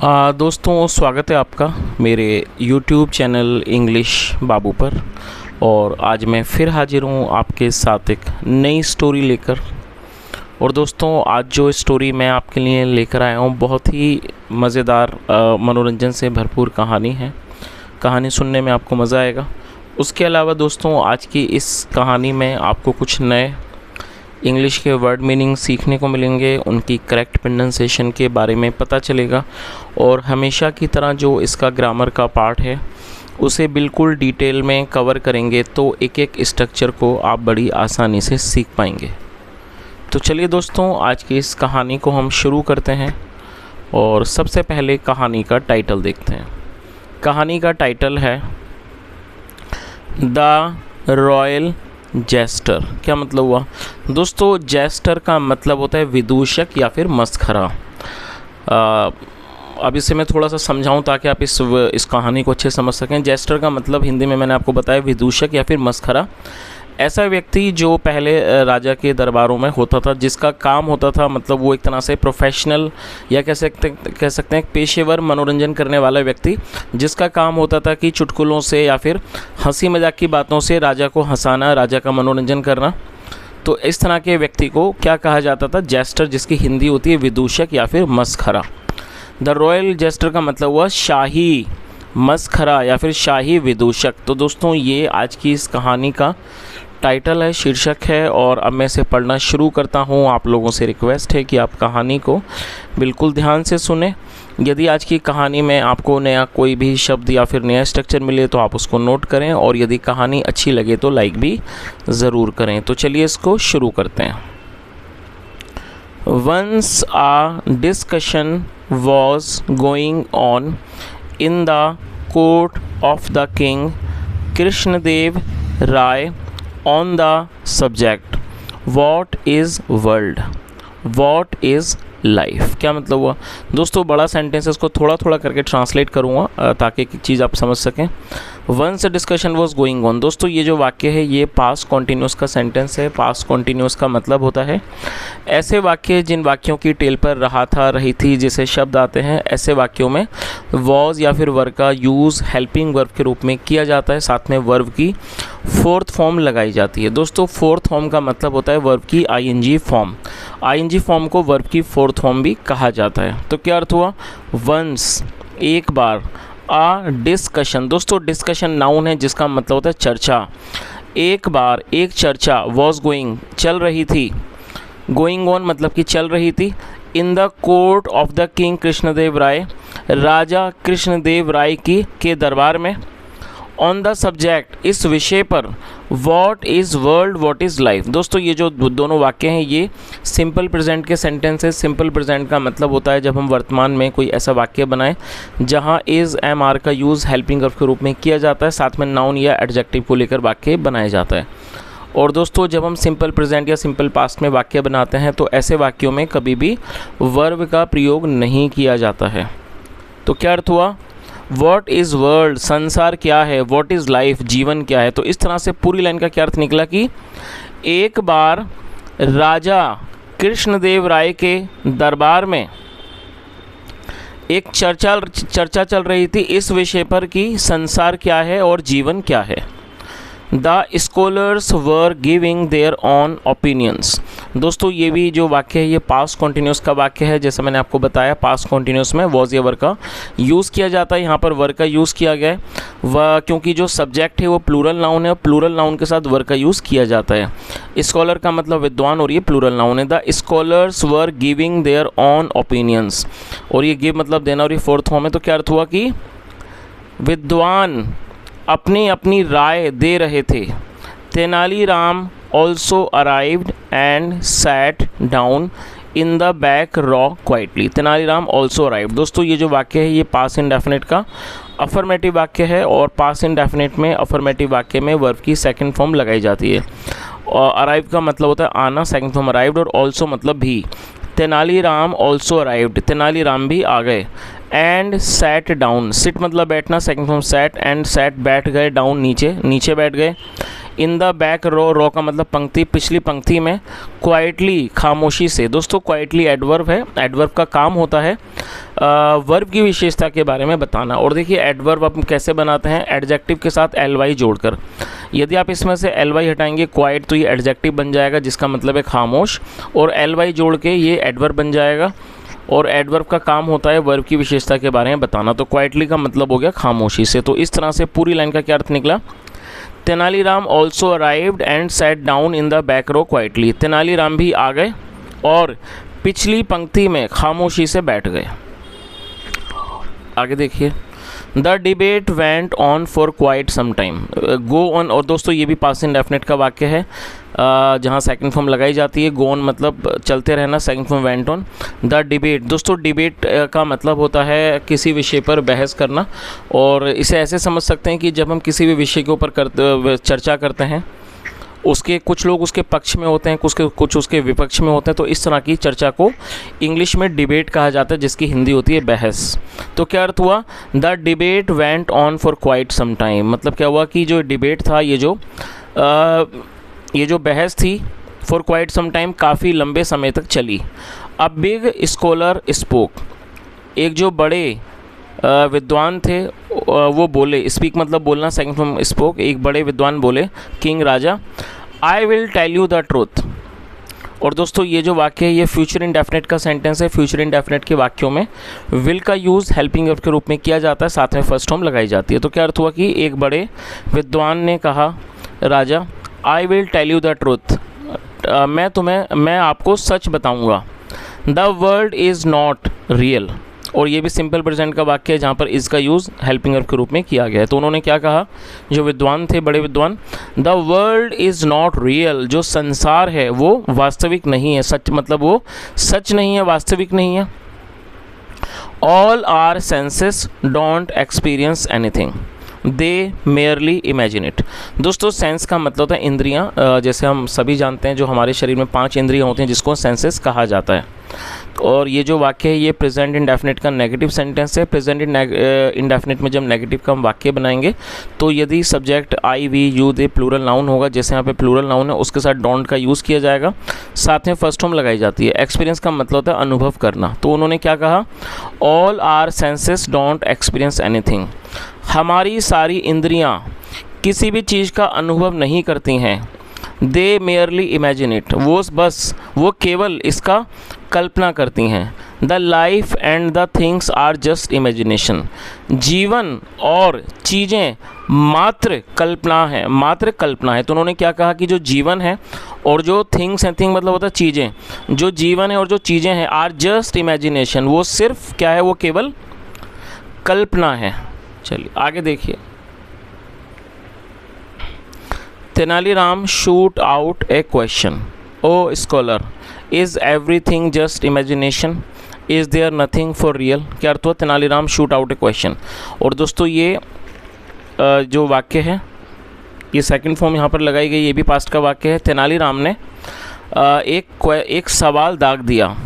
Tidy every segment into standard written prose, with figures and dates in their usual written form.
दोस्तों, स्वागत है आपका मेरे YouTube चैनल इंग्लिश बाबू पर। और आज मैं फिर हाजिर हूँ आपके साथ एक नई स्टोरी लेकर। और दोस्तों, आज जो स्टोरी मैं आपके लिए लेकर आया हूँ बहुत ही मज़ेदार मनोरंजन से भरपूर कहानी है। कहानी सुनने में आपको मज़ा आएगा। उसके अलावा दोस्तों, आज की इस कहानी में आपको कुछ नए इंग्लिश के वर्ड मीनिंग सीखने को मिलेंगे, उनकी करेक्ट प्रोनाउंसिएशन के बारे में पता चलेगा। और हमेशा की तरह जो इसका ग्रामर का पार्ट है उसे बिल्कुल डिटेल में कवर करेंगे, तो एक एक स्ट्रक्चर को आप बड़ी आसानी से सीख पाएंगे। तो चलिए दोस्तों, आज की इस कहानी को हम शुरू करते हैं। और सबसे पहले कहानी का टाइटल देखते हैं। कहानी का टाइटल है द रॉयल जेस्टर। क्या मतलब हुआ दोस्तों? जेस्टर का मतलब होता है विदूषक या फिर मस्खरा। अब इसे मैं थोड़ा सा समझाऊं ताकि आप इस कहानी को अच्छे समझ सकें। जेस्टर का मतलब हिंदी में मैंने आपको बताया विदूषक या फिर मस्खरा। ऐसा व्यक्ति जो पहले राजा के दरबारों में होता था, जिसका काम होता था, मतलब वो एक तरह से प्रोफेशनल या कह सकते हैं पेशेवर मनोरंजन करने वाला व्यक्ति, जिसका काम होता था कि चुटकुलों से या फिर हंसी मजाक की बातों से राजा को हंसाना, राजा का मनोरंजन करना। तो इस तरह के व्यक्ति को क्या कहा जाता था? जेस्टर, जिसकी हिंदी होती है विदूषक या फिर मस्खरा। द रॉयल जेस्टर का मतलब हुआ शाही मस्खरा या फिर शाही विदूषक। तो दोस्तों, ये आज की इस कहानी का टाइटल है, शीर्षक है। और अब मैं इसे पढ़ना शुरू करता हूँ। आप लोगों से रिक्वेस्ट है कि आप कहानी को बिल्कुल ध्यान से सुने। यदि आज की कहानी में आपको नया कोई भी शब्द या फिर नया स्ट्रक्चर मिले तो आप उसको नोट करें, और यदि कहानी अच्छी लगे तो लाइक भी ज़रूर करें। तो चलिए इसको शुरू करते हैं। Once a discussion was going on in the court of the king Krishnadeva Raya on the subject what is world, what is life. क्या मतलब हुआ दोस्तों? बड़ा सेंटेंस है, इसको थोड़ा थोड़ा करके ट्रांसलेट करूँगा ताकि एक चीज़ आप समझ सकें। Once discussion was going on. दोस्तों, ये जो वाक्य है ये पास्ट कॉन्टीन्यूस का सेंटेंस है। पास्ट कॉन्टीन्यूस का मतलब होता है ऐसे वाक्य जिन वाक्यों की टेल पर रहा था, रही थी, जैसे शब्द आते हैं, ऐसे वाक्यों में वॉज या फिर वर्ब का यूज़ हेल्पिंग वर्ब के रूप में किया जाता है। साथ में वर्ब की फोर्थ फॉर्म लगाई जाती है। दोस्तों, फोर्थ फॉर्म का मतलब होता है वर्ब की आईएनजी फॉर्म। आईएनजी फॉर्म को वर्ब की फोर्थ फॉर्म भी कहा जाता है। तो क्या अर्थ हुआ? वंस, एक बार, आ डिस्कशन। दोस्तों, डिस्कशन नाउन है जिसका मतलब होता है चर्चा। एक बार एक चर्चा, वॉज गोइंग, चल रही थी, गोइंग ऑन मतलब कि चल रही थी, in the court of the king Krishnadeva Raya, राजा कृष्णदेव राय की के दरबार में, ऑन द सब्जेक्ट, इस विषय पर, what is world, what is life. दोस्तों, ये जो दोनों वाक्य हैं ये सिंपल प्रेजेंट के सेंटेंस है। सिंपल प्रेजेंट का मतलब होता है जब हम वर्तमान में कोई ऐसा वाक्य बनाएं जहां इज़ एम आर का यूज़ हेल्पिंग वर्ब के रूप में किया जाता है, साथ में नाउन या एडजेक्टिव को लेकर वाक्य बनाया जाता है। और दोस्तों, जब हम सिंपल प्रेजेंट या सिंपल पास्ट में वाक्य बनाते हैं तो ऐसे वाक्यों में कभी भी वर्ब का प्रयोग नहीं किया जाता है। तो क्या अर्थ हुआ? वॉट इज़ वर्ल्ड, संसार क्या है, वॉट इज़ लाइफ, जीवन क्या है। तो इस तरह से पूरी लाइन का क्या अर्थ निकला कि एक बार राजा कृष्णदेव राय के दरबार में एक चर्चा चल रही थी इस विषय पर कि संसार क्या है और जीवन क्या है। The scholars were giving their on opinions. दोस्तों, ये भी जो वाक्य है ये पास्ट कॉन्टीन्यूस का वाक्य है। जैसे मैंने आपको बताया, पास्ट कॉन्टीन्यूस में वॉज या वर का यूज़ किया जाता है। यहाँ पर वर का यूज़ किया गया है वह, क्योंकि जो सब्जेक्ट है वो प्लूरल नाउन है, और प्लूरल नाउन के साथ वर का यूज़ किया जाता है। स्कॉलर का मतलब विद्वान और ये प्लूरल नाउन है। The scholars were giving their on opinions, और ये गिव मतलब देना और ये फोर्थ फॉर्म है। तो क्या अर्थ हुआ कि विद्वान अपनी अपनी राय दे रहे थे। Tenaliram also arrived and sat down in the back raw quietly. Tenaliram also arrived. दोस्तों, ये जो वाक्य है ये पास्ट इंडेफिनिट का अफर्मेटिव वाक्य है, और पास्ट इंडेफिनिट में अफर्मेटिव वाक्य में वर्ब की सेकंड फॉर्म लगाई जाती है। और अराइव का मतलब होता है आना, सेकंड फॉर्म अराइव्ड, और ऑल्सो मतलब भी। तेनालीराम ऑल्सो अराइव्ड, तेनालीराम भी आ गए। एंड सैट डाउन, सिट मतलब बैठना, second form sat, and sat बैठ गए, डाउन नीचे बैठ गए। इन द बैक रो, रो का मतलब पंक्ति, पिछली पंक्ति में। क्वाइटली खामोशी से। दोस्तों, क्वाइटली एडवर्ब है, एडवर्ब का काम होता है वर्ब की विशेषता के बारे में बताना। और देखिए एडवर्ब हम कैसे बनाते हैं, एडजेक्टिव के साथ ly जोड़कर। यदि आप इसमें से ly हटाएंगे क्वाइट तो ये एडजेक्टिव बन जाएगा जिसका मतलब है खामोश, और ly जोड़ के ये एडवर्ब बन जाएगा। और एडवर्ब का काम होता है वर्ब की विशेषता के बारे में बताना। तो क्वाइटली का मतलब हो गया खामोशी से। तो इस तरह से पूरी लाइन का क्या अर्थ निकला, Tenaliram also arrived and sat down in the back row quietly. Tenaliram भी आ गए और पिछली पंक्ति में खामोशी से बैठ गए। आगे देखिए, the debate went on for quite some time, go on. और दोस्तों ये भी पास्ट इंडेफिनिट का वाक्य है जहाँ सेकंड फॉर्म लगाई जाती है। गो ऑन मतलब चलते रहना, second form went on. The debate, दोस्तों डिबेट का मतलब होता है किसी विषय पर बहस करना, और इसे ऐसे समझ सकते हैं कि जब हम किसी भी विषय के ऊपर चर्चा करते हैं, उसके कुछ लोग उसके पक्ष में होते हैं, कुछ उसके विपक्ष में होते हैं, तो इस तरह की चर्चा को इंग्लिश में डिबेट कहा जाता है, जिसकी हिंदी होती है बहस। तो क्या अर्थ हुआ, the debate went on for quite some time, मतलब क्या हुआ कि जो डिबेट था, ये जो बहस थी, फॉर क्वाइट सम टाइम काफ़ी लंबे समय तक चली। अ बिग स्कॉलर स्पोक, एक जो बड़े विद्वान थे वो बोले। स्पीक मतलब बोलना, सेकंड फ्रॉम स्पोक, एक बड़े विद्वान बोले, किंग राजा, I will tell you the truth. और दोस्तों ये जो वाक्य है ये फ्यूचर इंडेफिनिट का सेंटेंस है। फ्यूचर इंडेफिनिट के वाक्यों में विल का यूज़ हेल्पिंग वर्ब के रूप में किया जाता है, साथ में फर्स्ट फॉर्म लगाई जाती है। तो क्या अर्थ हुआ कि एक बड़े विद्वान ने कहा, राजा, I will tell you the truth, मैं आपको सच बताऊंगा। The world is not real, और ये भी सिंपल प्रेजेंट का वाक्य है जहाँ पर इज़ का यूज़ हेल्पिंग वर्ब के रूप में किया गया है। तो उन्होंने क्या कहा, जो विद्वान थे, बड़े विद्वान, the world is not real, जो संसार है वो वास्तविक नहीं है। सच मतलब वो सच नहीं है, वास्तविक नहीं है। All are senses don't experience anything, they merely imagine it. दोस्तों सेंस का मतलब होता है इंद्रियां, जैसे हम सभी जानते हैं जो हमारे शरीर में 5 इंद्रियां होती हैं जिसको सेंसेस कहा जाता है। और ये जो वाक्य है ये प्रेजेंट इंडेफिनिट का नेगेटिव सेंटेंस है। प्रेजेंट इंडेफिनिट में जब नेगेटिव का हम वाक्य बनाएंगे तो यदि subject I, we, you, they plural noun होगा, जैसे यहाँ पे प्लूरल नाउन है, उसके साथ डोंट का यूज़ किया जाएगा, साथ में फर्स्ट फॉर्म लगाई जाती है। एक्सपीरियंस का मतलब होता है अनुभव करना। तो उन्होंने क्या कहा, all are senses don't experience anything, हमारी सारी इंद्रियां किसी भी चीज़ का अनुभव नहीं करती हैं। दे मेयरली इमेजिन इट, वो केवल इसका कल्पना करती हैं। The life and the things are just imagination, जीवन और चीज़ें मात्र कल्पना है। तो उन्होंने क्या कहा कि जो जीवन है और जो थिंग्स हैं, थिंग मतलब होता है चीज़ें, जो जीवन है और जो चीज़ें हैं, आर जस्ट इमेजिनेशन, वो सिर्फ क्या है, वो केवल कल्पना है। चलिए आगे देखिए, Tenaliram shoot out a question, O scholar, is everything just imagination, is there nothing for real. क्या अर्थ हुआ, Tenaliram shoot out a question. और दोस्तों ये जो वाक्य है ये सेकंड फॉर्म यहाँ पर लगाई गई, ये भी पास्ट का वाक्य है। तेनालीराम ने एक सवाल दाग दिया,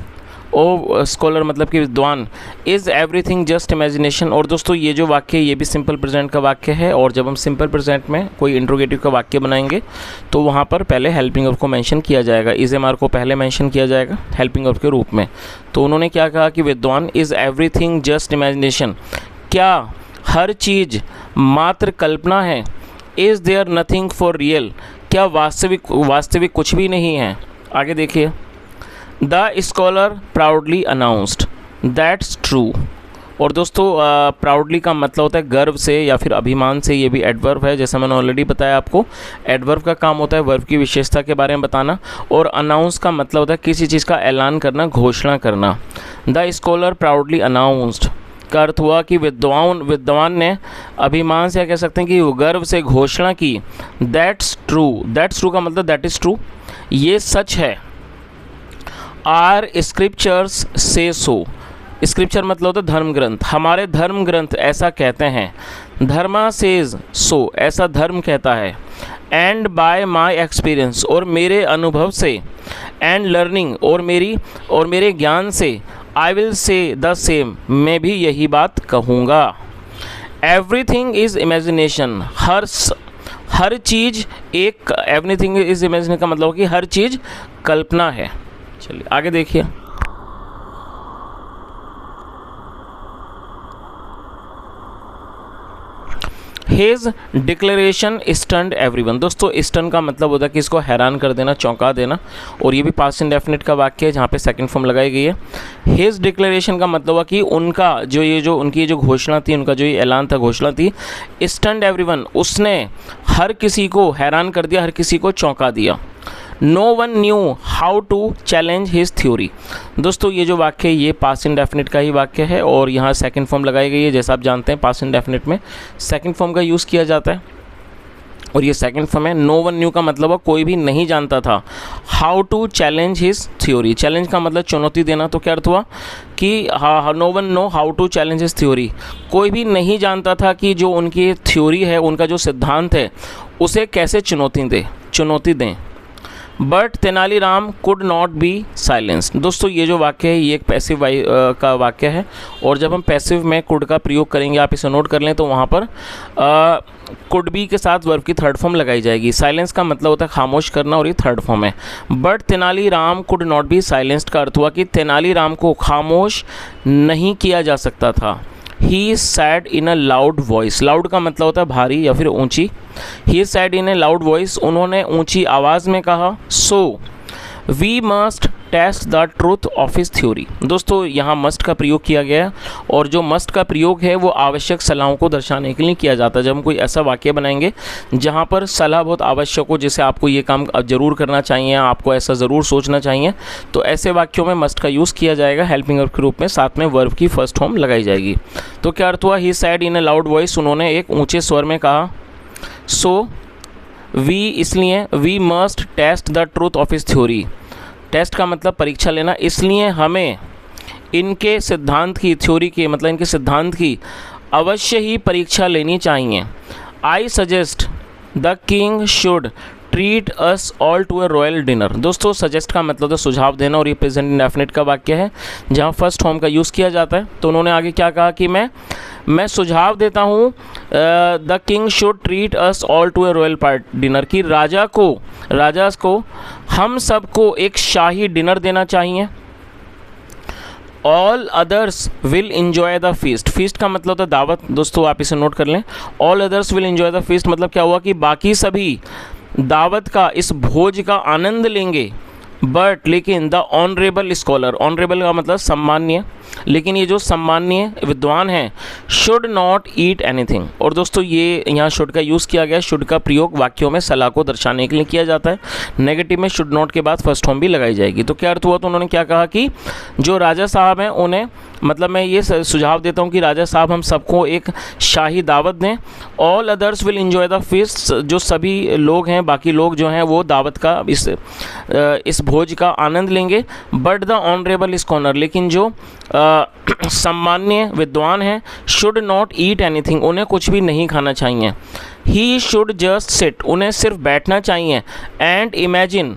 ओ स्कॉलर मतलब कि विद्वान, इज़ एवरीथिंग जस्ट इमेजिनेशन। और दोस्तों ये जो वाक्य है ये भी सिंपल प्रेजेंट का वाक्य है, और जब हम सिंपल प्रेजेंट में कोई इंट्रोगेटिव का वाक्य बनाएंगे तो वहाँ पर पहले हेल्पिंग वर्ब को मेंशन किया जाएगा, इज एम आर को पहले मेंशन किया जाएगा हेल्पिंग वर्ब के रूप में। तो उन्होंने क्या कहा कि विद्वान, इज़ एवरीथिंग जस्ट इमेजिनेशन, क्या हर चीज़ मात्र कल्पना है। Is there nothing for real, क्या वास्तविक कुछ भी नहीं है। आगे देखिए, the scholar proudly announced, that's true. और दोस्तों प्राउडली का मतलब होता है गर्व से या फिर अभिमान से, ये भी एडवर्ब है, जैसा मैंने ऑलरेडी बताया आपको। एडवर्ब का काम होता है वर्ब की विशेषता के बारे में बताना, और अनाउंस का मतलब होता है किसी चीज़ का ऐलान करना, घोषणा करना। द स्कॉलर प्राउडली अनाउंस्ड का अर्थ हुआ कि विद्वान ने अभिमान से, कह सकते हैं कि गर्व से घोषणा की, दैट्स ट्रू का मतलब दैट इज़ ट्रू, ये सच है। आर स्क्रिप्चर्स से सो, स्क्रिप्चर मतलब होता है धर्म ग्रंथ, हमारे धर्म ग्रंथ ऐसा कहते हैं। धर्मा सेज सो, ऐसा धर्म कहता है। एंड बाय माई एक्सपीरियंस, और मेरे अनुभव से। एंड लर्निंग, और मेरे ज्ञान से। I will say the same, मैं भी यही बात कहूँगा। एवरीथिंग इज़ इमेजिनेशन, हर चीज़ एक, एवरीथिंग इज़ इमेजिनेशन का मतलब कि हर चीज़ कल्पना है। चलिए आगे देखिए, हिज डिक्लेरेशन स्टन्ड एवरीवन। दोस्तों स्टन का मतलब होता है कि इसको हैरान कर देना, चौंका देना, और ये भी पास्ट इंडेफिनिट का वाक्य है जहाँ पे सेकंड फॉर्म लगाई गई है। हिज डिक्लेरेशन का मतलब हुआ कि उनका उनकी जो घोषणा थी, उनका जो ये ऐलान था, घोषणा थी, स्टन्ड एवरीवन, उसने हर किसी को हैरान कर दिया, हर किसी को चौंका दिया। No one knew how to challenge his theory. दोस्तों ये जो वाक्य है ये पास्ट इंडेफिनिट का ही वाक्य है और यहाँ सेकंड फॉर्म लगाई गई है। जैसा आप जानते हैं पास्ट इंडेफिनिट में सेकंड फॉर्म का यूज़ किया जाता है और ये सेकंड फॉर्म है। नो वन न्यू का मतलब है कोई भी नहीं जानता था। How to challenge his theory, challenge का मतलब चुनौती देना, तो क्या अर्थ हुआ कि no one know how to challenge his theory, कोई भी नहीं जानता था कि जो उनकी थ्योरी है, उनका जो सिद्धांत है, उसे कैसे चुनौती दें। But Tenaliram could not be silenced. दोस्तों ये जो वाक्य है ये एक पैसिव का वाक्य है और जब हम पैसिव में कुड का प्रयोग करेंगे, आप इसे नोट कर लें, तो वहाँ पर कुड बी के साथ वर्ब की थर्ड फॉर्म लगाई जाएगी। साइलेंस का मतलब होता है खामोश करना और ये थर्ड फॉर्म है। But Tenaliram could not be silenced का अर्थ हुआ कि तेनालीराम को खामोश नहीं किया जा सकता था। He said in a loud voice, loud का मतलब होता है भारी या फिर ऊंची। He said in a loud voice, उन्होंने ऊंची आवाज़ में कहा। So we must test the truth of his theory. दोस्तों यहाँ मस्ट का प्रयोग किया गया है और जो मस्ट का प्रयोग है वो आवश्यक सलाहों को दर्शाने के लिए किया जाता है। जब हम कोई ऐसा वाक्य बनाएंगे जहाँ पर सलाह बहुत आवश्यक हो, जैसे आपको ये काम ज़रूर करना चाहिए, आपको ऐसा ज़रूर सोचना चाहिए, तो ऐसे वाक्यों में मस्ट का यूज़ किया जाएगा हेल्पिंग वर्ब के रूप में, साथ में वर्ब की फर्स्ट फॉर्म लगाई जाएगी। तो क्या अर्थ हुआ, he said in a loud voice, उन्होंने एक ऊँचे स्वर में कहा। सो वी, इसलिए we must test the truth of his theory, test का मतलब परीक्षा लेना, इसलिए हमें इनके सिद्धांत की, थ्योरी के मतलब इनके सिद्धांत की अवश्य ही परीक्षा लेनी चाहिए। I suggest the king should treat us all to a royal dinner. दोस्तों सजेस्ट का मतलब तो सुझाव देना और ये प्रेजेंट इंडेफिनिट का वाक्य है जहाँ फर्स्ट फॉर्म का यूज़ किया जाता है। तो उन्होंने आगे क्या कहा कि मैं सुझाव देता हूँ the king should treat us all to a royal dinner, कि राजा को हम सबको एक शाही डिनर देना चाहिए। All others will enjoy the feast, feast का मतलब होता है दावत। दोस्तों आप इसे नोट कर लें, all others will enjoy the feast मतलब क्या हुआ कि बाकी सभी दावत का, इस भोज का आनंद लेंगे। बट लेकिन द ऑनरेबल स्कॉलर, ऑनरेबल का मतलब सम्मान्य, लेकिन ये जो सम्मान्य विद्वान हैं, शुड नॉट ईट एनीथिंग। और दोस्तों ये यहाँ शुड का यूज़ किया गया। शुड का प्रयोग वाक्यों में सलाह को दर्शाने के लिए किया जाता है। नेगेटिव में शुड नॉट के बाद फर्स्ट फॉर्म भी लगाई जाएगी। तो क्या अर्थ हुआ, तो उन्होंने क्या कहा कि जो राजा साहब हैं उन्हें, मतलब मैं ये सुझाव देता हूँ कि राजा साहब हम सबको एक शाही दावत दें। All others will enjoy the feast, जो सभी लोग हैं, बाकी लोग जो हैं वो दावत का, इस भोज का आनंद लेंगे। बट द ऑनरेबल स्कॉलर, लेकिन जो सम्मान्य विद्वान हैं, शुड नॉट ईट एनीथिंग, उन्हें कुछ भी नहीं खाना चाहिए। ही शुड जस्ट सिट, उन्हें सिर्फ बैठना चाहिए। एंड इमेजिन,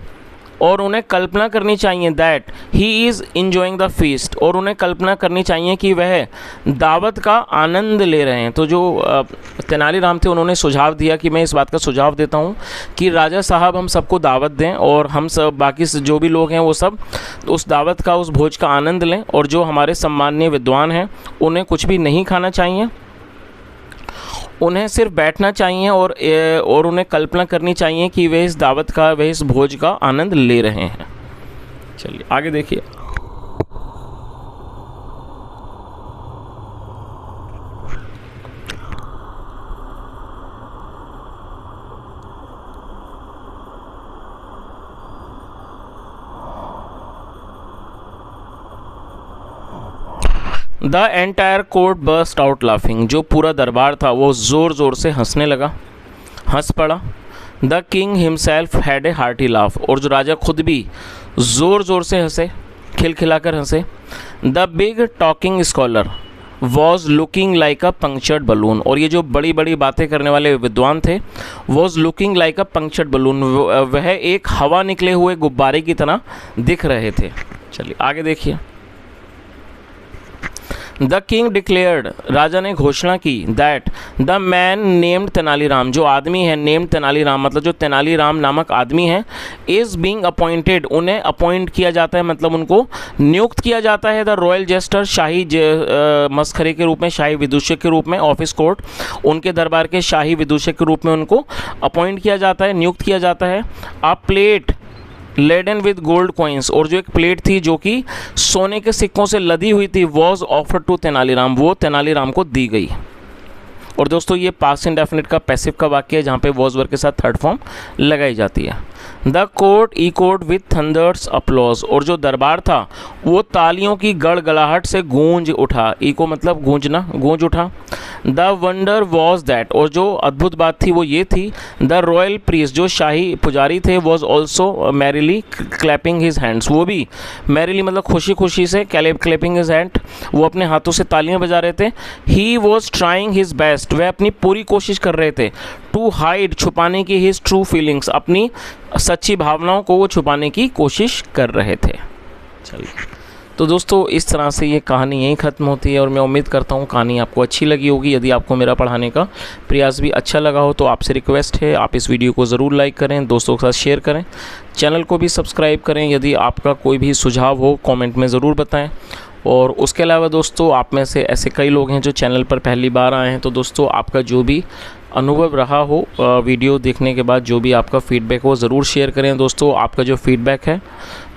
और उन्हें कल्पना करनी चाहिए, that he is enjoying the feast, और उन्हें कल्पना करनी चाहिए कि वह दावत का आनंद ले रहे हैं। तो जो तेनालीराम थे उन्होंने सुझाव दिया कि मैं इस बात का सुझाव देता हूँ कि राजा साहब हम सबको दावत दें और हम सब, बाकी जो भी लोग हैं वो सब उस दावत का, उस भोज का आनंद लें, और जो हमारे सम्माननीय विद्वान हैं उन्हें कुछ भी नहीं खाना चाहिए, उन्हें सिर्फ बैठना चाहिए और उन्हें कल्पना करनी चाहिए कि वे इस दावत का, वे इस भोज का आनंद ले रहे हैं। चलिए आगे देखिए। The entire court burst out laughing, जो पूरा दरबार था वो ज़ोर ज़ोर से हंसने लगा, हंस पड़ा। The king himself had a hearty laugh, और जो राजा खुद भी ज़ोर ज़ोर से हंसे, खिलखिलाकर हंसे। The big talking scholar was looking like a punctured balloon, और ये जो बड़ी बड़ी बातें करने वाले विद्वान थे, was looking like a punctured balloon, वह एक हवा निकले हुए गुब्बारे की तरह दिख रहे थे। चलिए आगे देखिए। द किंग डिक्लेयर्ड, राजा ने घोषणा की, that the man named Tenaliram, जो आदमी है नेम्ड तेनालीराम मतलब जो तेनालीराम नामक आदमी है, इज़ बीइंग अपॉइंटेड, उन्हें अपॉइंट किया जाता है मतलब उनको नियुक्त किया जाता है, द रॉयल जेस्टर, शाही मस्खरे के रूप में, शाही विदूषक के रूप में, ऑफिस कोर्ट, उनके दरबार के शाही विदूषक के रूप में उनको अपॉइंट किया जाता है, नियुक्त किया जाता है। A plate laden with gold coins, और जो एक प्लेट थी जो कि सोने के सिक्कों से लदी हुई थी, वॉज ऑफर्ड टू तेनालीराम, वो तेनालीराम को दी गई। और दोस्तों ये पास्ट इंडेफिनिट का पैसिव का वाक्य है जहाँ पे वॉज वर्ब के साथ थर्ड फॉर्म लगाई जाती है। The court echoed with thunder's applause, और जो दरबार था वो तालियों की गड़गड़ाहट से गूंज उठा, इको मतलब गूंजना, गूंज उठा। द वंडर वॉज दैट, और जो अद्भुत बात थी वो ये थी, द रॉयल प्रीस्ट, जो शाही पुजारी थे, was also merrily clapping his hands, वो भी मैरिली मतलब खुशी खुशी से क्लैपिंग हिज हैंड, वो अपने हाथों से तालियां बजा रहे थे। He was trying his best, वह अपनी पूरी कोशिश कर रहे थे, टू हाइड, छुपाने की, हिज ट्रू फीलिंग्स, अपनी सच्ची भावनाओं को वो छुपाने की कोशिश कर रहे थे। चलिए तो दोस्तों इस तरह से ये कहानी यहीं ख़त्म होती है, और मैं उम्मीद करता हूँ कहानी आपको अच्छी लगी होगी। यदि आपको मेरा पढ़ाने का प्रयास भी अच्छा लगा हो तो आपसे रिक्वेस्ट है आप इस वीडियो को ज़रूर लाइक करें, दोस्तों के साथ शेयर करें, चैनल को भी सब्सक्राइब करें। यदि आपका कोई भी सुझाव हो कमेंट में ज़रूर बताएं। और उसके अलावा दोस्तों आप में से ऐसे कई लोग हैं जो चैनल पर पहली बार आए हैं, तो दोस्तों आपका जो भी अनुभव रहा हो वीडियो देखने के बाद, जो भी आपका फीडबैक हो ज़रूर शेयर करें। दोस्तों आपका जो फीडबैक है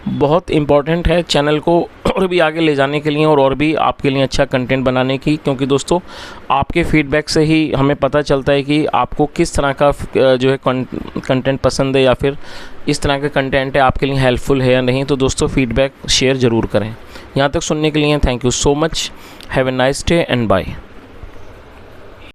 बहुत इम्पॉर्टेंट है चैनल को और भी आगे ले जाने के लिए और भी आपके लिए अच्छा कंटेंट बनाने की, क्योंकि दोस्तों आपके फीडबैक से ही हमें पता चलता है कि आपको किस तरह का जो है कंटेंट पसंद है, या फिर इस तरह का कंटेंट है आपके लिए हेल्पफुल है या नहीं। तो दोस्तों फीडबैक शेयर ज़रूर करें। यहाँ तक सुनने के लिए thank you so much. Have a nice day and bye.